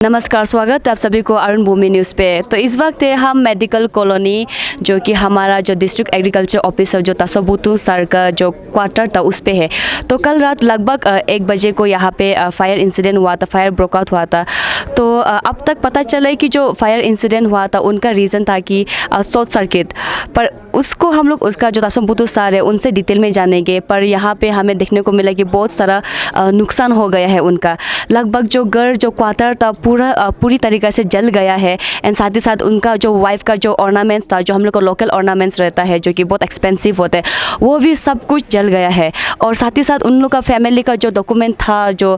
नमस्कार, स्वागत है आप सभी को अरुण भूमि न्यूज़ पे। तो इस वक्त है हम मेडिकल कॉलोनी, जो कि हमारा जो डिस्ट्रिक्ट एग्रीकल्चर ऑफिसर जो तासोबुतु सर का जो क्वार्टर था उस पे है। तो कल रात लगभग 1 बजे को यहाँ पे फायर इंसिडेंट हुआ था, फायर ब्रोकआउट हुआ था। तो अब तक पता चला है कि जो फायर इंसिडेंट हुआ था उनका रीज़न था कि शॉर्ट सर्किट, पर उसको हम लोग उसका जो तासोबुतु सर है उनसे डिटेल में जानेंगे। पर यहाँ पे हमें देखने को मिला कि बहुत सारा नुकसान हो गया है उनका। लगभग जो घर जो क्वार्टर था पूरी तरीक़े से जल गया है। एंड साथ ही साथ उनका जो वाइफ का जो ऑर्नामेंट्स था, जो हम लोग को लोकल ऑर्नामेंट्स रहता है जो कि बहुत एक्सपेंसिव होते हैं, वो भी सब कुछ जल गया है। और साथ ही साथ उन लोग का फैमिली का जो डॉक्यूमेंट था, जो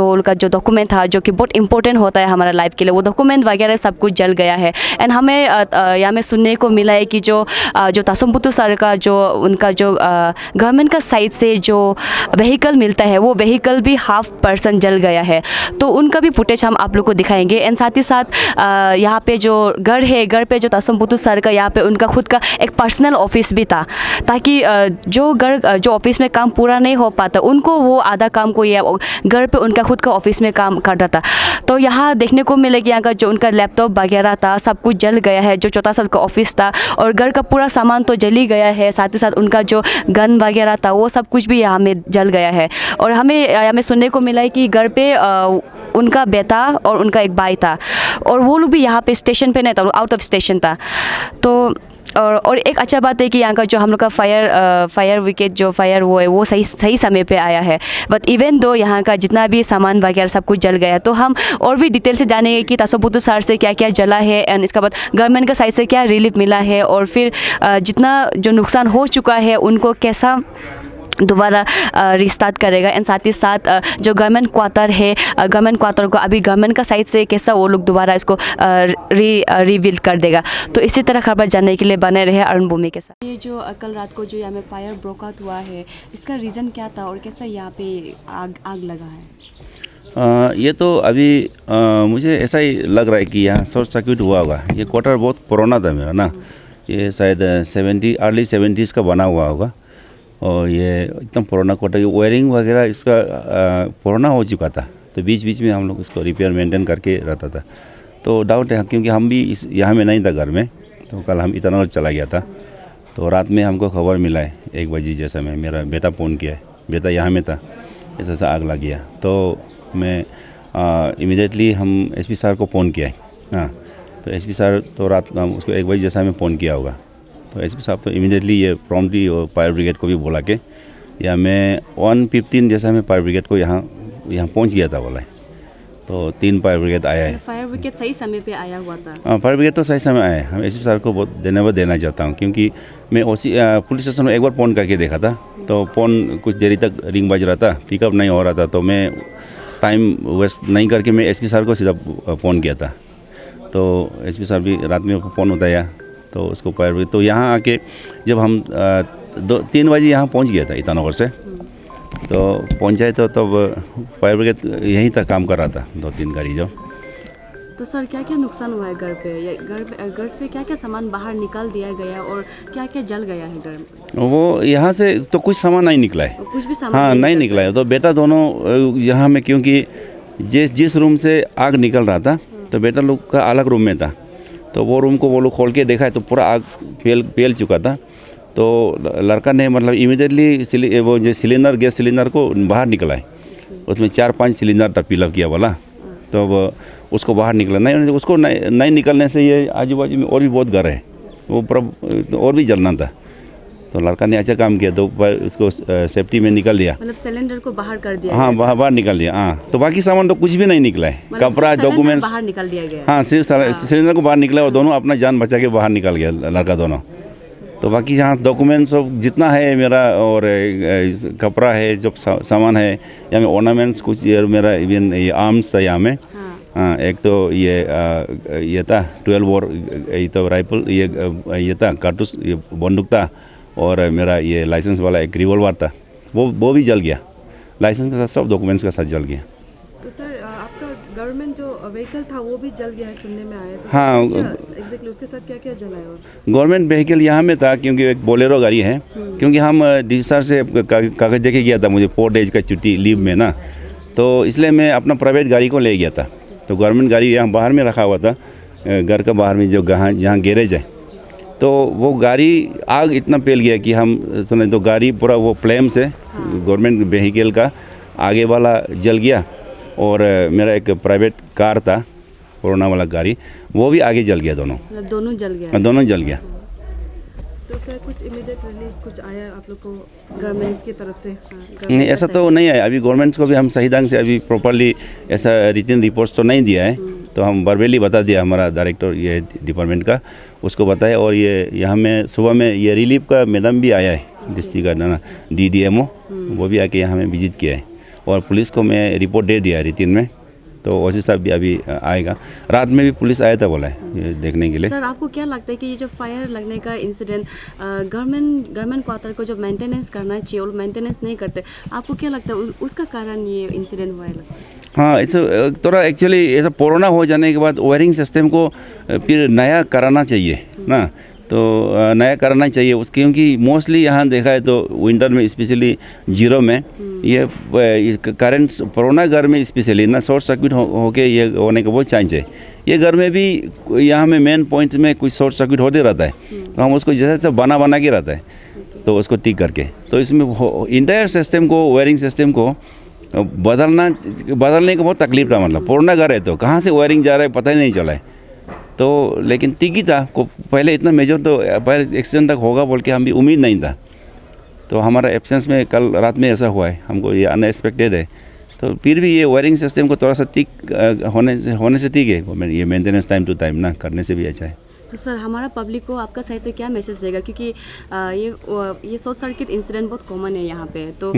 उनका जो डॉक्यूमेंट था जो कि बहुत इंपॉर्टेंट होता है हमारा लाइफ के लिए, वो डॉक्यूमेंट वगैरह सब कुछ जल गया है। एंड हमें यहाँ में सुनने को मिला है कि जो तासोबुतु सर का जो उनका जो गवर्नमेंट का साइड से जो व्हीकल मिलता है वो व्हीकल भी 1/2% जल गया है। तो उनका भी फुटेज हम आप लोग को दिखाएंगे। एंड साथ ही साथ यहाँ पे जो घर है, घर पे जो तासोबुतु सर का यहाँ पे उनका खुद का एक पर्सनल ऑफिस भी था, ताकि जो ऑफिस में काम पूरा नहीं हो पाता उनको वो आधा काम को ये घर पे उनका खुद का ऑफिस में काम करता था। तो यहाँ देखने को मिलेगा यहाँ का जो उनका लैपटॉप वगैरह था सब कुछ जल गया है। जो छोटा सा का ऑफिस था और घर का पूरा सामान तो जल ही गया है। साथ ही साथ उनका जो गन वगैरह था वो सब कुछ भी यहाँ में जल गया है। और हमें सुनने को मिला है कि घर पे उनका बेटा और उनका एक भाई था, और वो लोग भी यहाँ पे स्टेशन पे नहीं था, आउट ऑफ स्टेशन था। तो और एक अच्छा बात है कि यहाँ का जो हम लोग का फायर विकेट जो फायर वो है वो सही समय पे आया है। बट इवन दो यहाँ का जितना भी सामान वगैरह सब कुछ जल गया, तो हम और भी डिटेल से जानेंगे कि तासोबुतु सर से क्या क्या जला है एंड इसके बाद गवर्नमेंट का साइड से क्या रिलीफ मिला है, और फिर जितना जो नुकसान हो चुका है उनको कैसा दोबारा रिस्टार्ट करेगा। एंड साथ ही साथ जो गवर्नमेंट क्वार्टर है, गवर्नमेंट क्वार्टर को अभी गवर्नमेंट का साइड से कैसा वो लोग दोबारा इसको रिबिल्ड कर देगा। तो इसी तरह खबर जानने के लिए बने रहे अरुण भूमि के साथ। ये जो कल रात को जो यहाँ में फायर ब्रोकआउट हुआ है, इसका रीज़न क्या था और कैसा यहाँ पे आग लगा है? ये तो अभी मुझे ऐसा ही लग रहा है कि यहाँ शॉर्ट सर्किट हुआ होगा। ये क्वार्टर बहुत पुराना था मेरा ना, ये शायद अर्ली 70s का बना हुआ होगा। और ये एकदम पुराना क्वार्टर, ये वायरिंग वगैरह इसका पुराना हो चुका था। तो बीच बीच में हम लोग इसको रिपेयर मेंटेन करके रहता था। तो डाउट है, क्योंकि हम भी यहाँ में नहीं था घर में, तो कल हम ईटानगर चला गया था। तो रात में हमको खबर मिला है 1 बजे जैसा में, मेरा बेटा फ़ोन किया है, बेटा यहाँ में था, ऐसा आग लग गया। तो मैं इमीडिएटली हम एसपी सर को फ़ोन किया है। हाँ, तो एसपी सर तो रात उसको 1 बजे जैसा में फ़ोन किया होगा। तो एसपी साहब तो इमीडिएटली ये प्रॉम्प्टली और फायर ब्रिगेड को भी बोला के, या मैं 1:15 जैसा में फायर ब्रिगेड को यहाँ पहुँच गया था बोला है। तो 3 फायर ब्रिगेड आया है। फायर ब्रिगेड सही समय पे आया हुआ था? हाँ, फायर ब्रिगेड तो सही समय आया है। हम एसपी सर को बहुत धन्यवाद देना चाहता हूँ, क्योंकि मैं पुलिस स्टेशन में एक बार फ़ोन करके देखा था, तो फ़ोन कुछ देरी तक रिंग बज रहा था, पिकअप नहीं हो रहा था। तो मैं टाइम वेस्ट नहीं करके मैं एसपी सर को सीधा फ़ोन किया था। तो एसपी सर भी रात में फ़ोन उठाया, तो उसको फायर ब्रिगेड, तो यहाँ आके जब हम 3 बजे यहाँ पहुँच गया था ईटानगर से, तो पहुँचाए तो तब फायर ब्रिगेड यहीं तक काम कर रहा था, 2-3 गाड़ी जो। तो सर क्या क्या नुकसान हुआ है घर पे? घर से क्या क्या सामान बाहर निकाल दिया गया और क्या क्या जल गया है घर में? वो यहाँ से तो कुछ सामान नहीं निकला है, कुछ भी सामान हाँ नहीं निकला है। तो बेटा दोनों यहाँ में, क्योंकि जिस रूम से आग निकल रहा था तो बेटा लोग का अलग रूम में था, तो वो रूम को वो लोग खोल के देखा है तो पूरा आग फैल चुका था। तो लड़का ने मतलब इमीडिएटली वो जो सिलेंडर, गैस सिलेंडर को बाहर निकला है। उसमें 4-5 सिलेंडर था फिलअप किया वाला, तो वो उसको बाहर निकला नहीं, उसको नहीं निकलने से ये आजू बाजू में और भी बहुत घर है, वो पूरा और भी जलना था। तो लड़का ने अच्छा काम किया, तो उसको सेफ्टी में निकल दिया, मतलब सिलेंडर को बाहर कर दिया। हाँ, बाहर निकल दिया। हाँ, तो बाकी सामान तो कुछ भी नहीं निकला है, मतलब कपड़ा, डॉक्यूमेंट्स बाहर निकल दिया गया। हाँ, सिर्फ सिलेंडर को बाहर निकला और दोनों अपना जान बचा के बाहर निकल गया लड़का दोनों। तो बाकी यहाँ डॉक्यूमेंट्स सब जितना है मेरा, और कपड़ा है, जो सामान है यहाँ में, ऑर्नामेंट्स कुछ, मेरा इवन ये आर्म्स था यहाँ में। हाँ, एक तो ये था 12 बोर, ये तो राइफल, ये था कारतूस, ये बंदूक था, और मेरा ये लाइसेंस वाला एक रिवॉल्वर था, वो भी जल गया। लाइसेंस के साथ सब डॉक्यूमेंट्स के साथ जल गया। तो सर आपका गवर्नमेंट जो व्हीकल था वो भी जल गया है सुनने में आया, तो हाँ, एग्जैक्टली उसके साथ क्या क्या जला है? और गवर्नमेंट व्हीकल यहाँ में था, क्योंकि एक बोलेरो गाड़ी है, क्योंकि हम डी सर से कागज़ देके गया था, मुझे 4 डेज का छुट्टी लीव में ना, तो इसलिए मैं अपना प्राइवेट गाड़ी को ले गया था। तो गवर्नमेंट गाड़ी यहाँ बाहर में रखा हुआ था, घर का बाहर में जो जहाँ गैरेज है, तो वो गाड़ी आग इतना फैल गया कि हम सुने तो गाड़ी पूरा वो फ्लेम से गवर्नमेंट व्हीकल का आगे वाला जल गया, और मेरा एक प्राइवेट कार था कोरोना वाला गाड़ी, वो भी आगे जल गया, दोनों दोनों जल गया। तो सर कुछ इमीडिएट रिलीफ कुछ आया आप लोग को गवर्नमेंट की तरफ से? नहीं, ऐसा तो नहीं है अभी। गवर्नमेंट को भी हम सही ढंग से अभी प्रॉपरली ऐसा रिटन रिपोर्ट्स तो नहीं दिया है, तो हम वर्बली बता दिया, हमारा डायरेक्टर ये डिपार्टमेंट का उसको बताया, और ये यहाँ में सुबह में ये रिलीफ का मैडम भी आया है, डिस्ट्रिक्ट का ना DDMO, वो भी आके यहाँ में विजिट किया है, और पुलिस को मैं रिपोर्ट दे दिया रिटन में, तो ओसी साहब भी अभी आएगा। रात में भी पुलिस आया था बोला है ये देखने के लिए। सर आपको क्या लगता है कि ये जो फायर लगने का इंसिडेंट गवर्नमेंट क्वार्टर को जो मेंटेनेंस करना चाहिए और मेंटेनेंस नहीं करते, आपको क्या लगता है उसका कारण ये इंसिडेंट हुआ है? हाँ, इस थोड़ा एक्चुअली ऐसा कोरोना हो जाने के बाद वायरिंग सिस्टम को फिर नया कराना चाहिए ना, तो नया कराना चाहिए उसके, क्योंकि मोस्टली यहाँ देखा है तो विंटर में स्पेशली जीरो में ये करंट पुराना घर में स्पेशली ना शॉर्ट सर्किट होके ये होने का बहुत चांस है। ये घर में भी यहाँ में मेन पॉइंट में कुछ शॉर्ट सर्किट होते रहता है, तो हम उसको जैसे बना के रहता है, तो उसको ठीक करके, तो इसमें इंटायर सिस्टम को वायरिंग सिस्टम को बदलने का बहुत तकलीफ था। मतलब पुराना घर है तो कहाँ से वायरिंग जा रहा है पता ही नहीं चला है, तो लेकिन ठीक ही था को पहले इतना मेजर तो पहले एक्सीडेंट तक होगा बोल के हम भी उम्मीद नहीं था, तो हमारा एब्सेंस में कल रात में ऐसा हुआ है, हमको ये अनएक्सपेक्टेड है। तो फिर भी ये वायरिंग सिस्टम को थोड़ा सा ठीक होने से ठीक है, ये मेंटेनेंस टाइम टू टाइम ना करने से भी अच्छा है। तो सर हमारा पब्लिक को आपका साइड से क्या मैसेज रहेगा, क्योंकि ये शॉर्ट सर्किट इंसिडेंट बहुत कॉमन है यहाँ पे, तो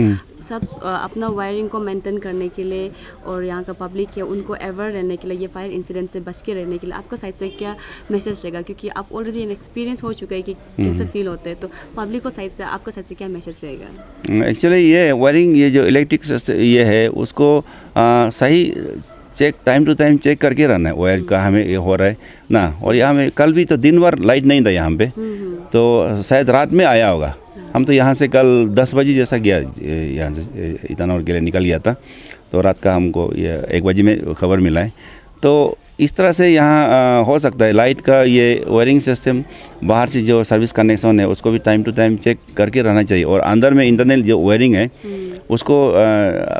सब अपना वायरिंग को मेंटेन करने के लिए और यहाँ का पब्लिक है उनको एवर रहने के लिए, ये फायर इंसिडेंट से बच के रहने के लिए आपका साइड से क्या मैसेज रहेगा, क्योंकि आप ऑलरेडी एक्सपीरियंस हो चुका है कि कैसे फील होते हैं, तो पब्लिक को साइड से आपका साइड से क्या मैसेज रहेगा? एक्चुअली ये वायरिंग ये जो इलेक्ट्रिक ये है उसको सही check time to time check करके रहना है, वायर का हमें ये हो रहा है ना। और यहाँ में कल भी तो दिन भर लाइट नहीं था यहाँ पे, तो शायद रात में आया होगा। हम तो यहाँ से कल 10 बजे जैसा गया, यहाँ से ईटानगर के लिए निकल गया था, तो रात का हमको ये 1 बजे में खबर मिला है। तो इस तरह से यहाँ हो सकता है लाइट का ये वायरिंग सिस्टम बाहर से जो सर्विस कनेक्शन है उसको भी टाइम टू टाइम चेक करके रहना चाहिए, और अंदर में इंटरनल जो वायरिंग है उसको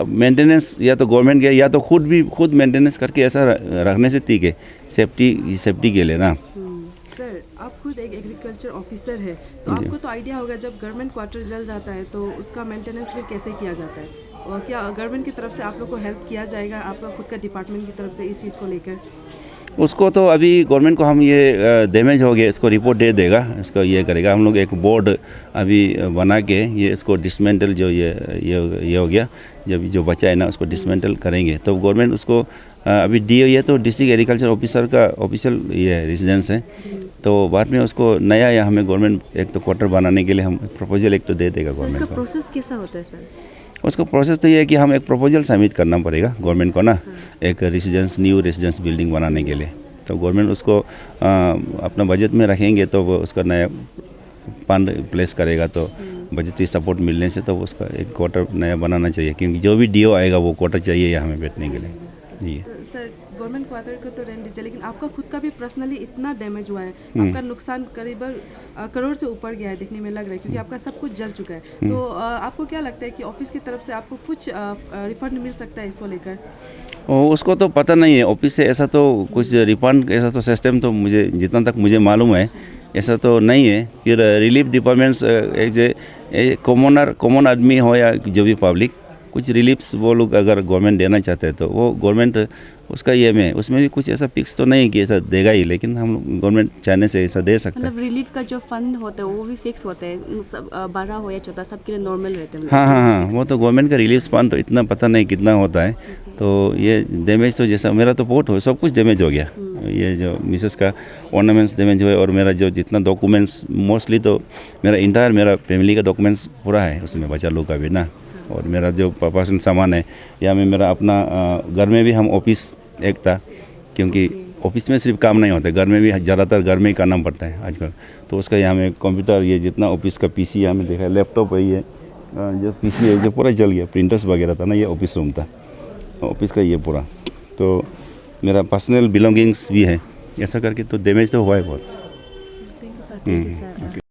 मेंटेनेंस या तो गवर्नमेंट के या तो खुद मेंटेनेंस करके ऐसा रखने से ठीक है, सेफ्टी के लिए ना। सर आप खुद एक एग्रीकल्चर ऑफिसर है, तो आपको तो आइडिया होगा जब गवर्नमेंट क्वार्टर जल जाता है तो उसका मेंटेनेंस फिर कैसे किया जाता है, और क्या गवर्नमेंट की तरफ से आप लोग को हेल्प किया जाएगा, आपका खुद का डिपार्टमेंट की तरफ से इस चीज़ को लेकर? उसको तो अभी गवर्नमेंट को हम ये डैमेज हो गया इसको रिपोर्ट दे देगा, इसको ये करेगा। हम लोग एक बोर्ड अभी बना के ये इसको डिसमेंटल जो ये हो गया, जब जो बचा है ना उसको डिसमेंटल करेंगे, तो गवर्नमेंट उसको अभी डी ये तो डिस्ट्रिक्ट एग्रीकल्चर ऑफिसर का ऑफिशियल ये रेजिडेंस है, तो बाद में उसको नया या हमें गवर्नमेंट एक तो क्वार्टर बनाने के लिए हम प्रपोजल एक तो दे देगा गवर्नमेंट को। प्रोसेस कैसा होता है सर? उसका प्रोसेस तो ये है कि हम एक प्रपोजल सबमिट करना पड़ेगा गवर्नमेंट को ना, एक न्यू रेजिडेंस बिल्डिंग बनाने के लिए, तो गवर्नमेंट उसको अपना बजट में रखेंगे, तो वो उसका नया फंड प्लेस करेगा, तो बजटरी सपोर्ट मिलने से तो उसका एक क्वार्टर नया बनाना चाहिए, क्योंकि जो भी डीओ आएगा वो क्वार्टर चाहिए यहाँ हमें बैठने के लिए। जी सर गवर्नमेंट क्वार्टर को तो रेंट दीजिए, लेकिन आपका खुद का भी पर्सनली इतना डैमेज हुआ है, आपका नुकसान करीबन करोड़ से ऊपर गया है देखने में लग रहा है, क्योंकि आपका सब कुछ जल चुका है। तो आपको क्या लगता है कि ऑफिस की तरफ से आपको कुछ रिफंड मिल सकता है इसको लेकर? उसको तो पता नहीं है ऑफिस से ऐसा तो कुछ रिफंड ऐसा तो सिस्टम तो मुझे जितना तक मुझे मालूम है ऐसा तो नहीं है। फिर रिलीफ डिपार्टमेंट्स कॉमन आदमी हो या जो भी पब्लिक कुछ रिलीफ्स वो लोग अगर गवर्नमेंट देना चाहते हैं तो वो गवर्नमेंट उसका ये में उसमें भी कुछ ऐसा फिक्स तो नहीं कि ऐसा देगा ही, लेकिन हम गवर्नमेंट चाहने से ऐसा दे सकते हैं। मतलब रिलीफ का जो फंड होता है वो भी फिक्स होता है, सब बड़ा हो या छोटा सबके लिए नॉर्मल रहते हैं? हाँ, वो तो गवर्नमेंट का रिलीफ फंड तो इतना पता नहीं कितना होता है। तो ये डैमेज तो जैसा मेरा तो बहुत हो सब कुछ डैमेज हो गया, ये जो मिसेस का ऑर्नामेंट्स डैमेज हुए, और मेरा जो जितना डॉक्यूमेंट्स मोस्टली तो मेरा फैमिली का डॉक्यूमेंट्स पूरा है उसमें, बच्चा लोग का भी ना, और मेरा जो पर्सनल सामान है या में मेरा अपना घर में भी हम ऑफिस एक था, क्योंकि ऑफिस में सिर्फ काम नहीं होता, घर में भी ज़्यादातर घर में ही करना पड़ता है आजकल, तो उसका यहाँ में कंप्यूटर ये जितना ऑफिस का पीसी यहाँ में देखा है, लैपटॉप है, ये जो पीसी है जो पूरा जल गया, प्रिंटर्स वगैरह था ना, ये ऑफिस रूम था ऑफिस का ये पूरा। तो मेरा पर्सनल बिलोंगिंग्स भी है, ऐसा करके तो डैमेज तो हुआ है बहुत। Thank you sir. Thank you, sir.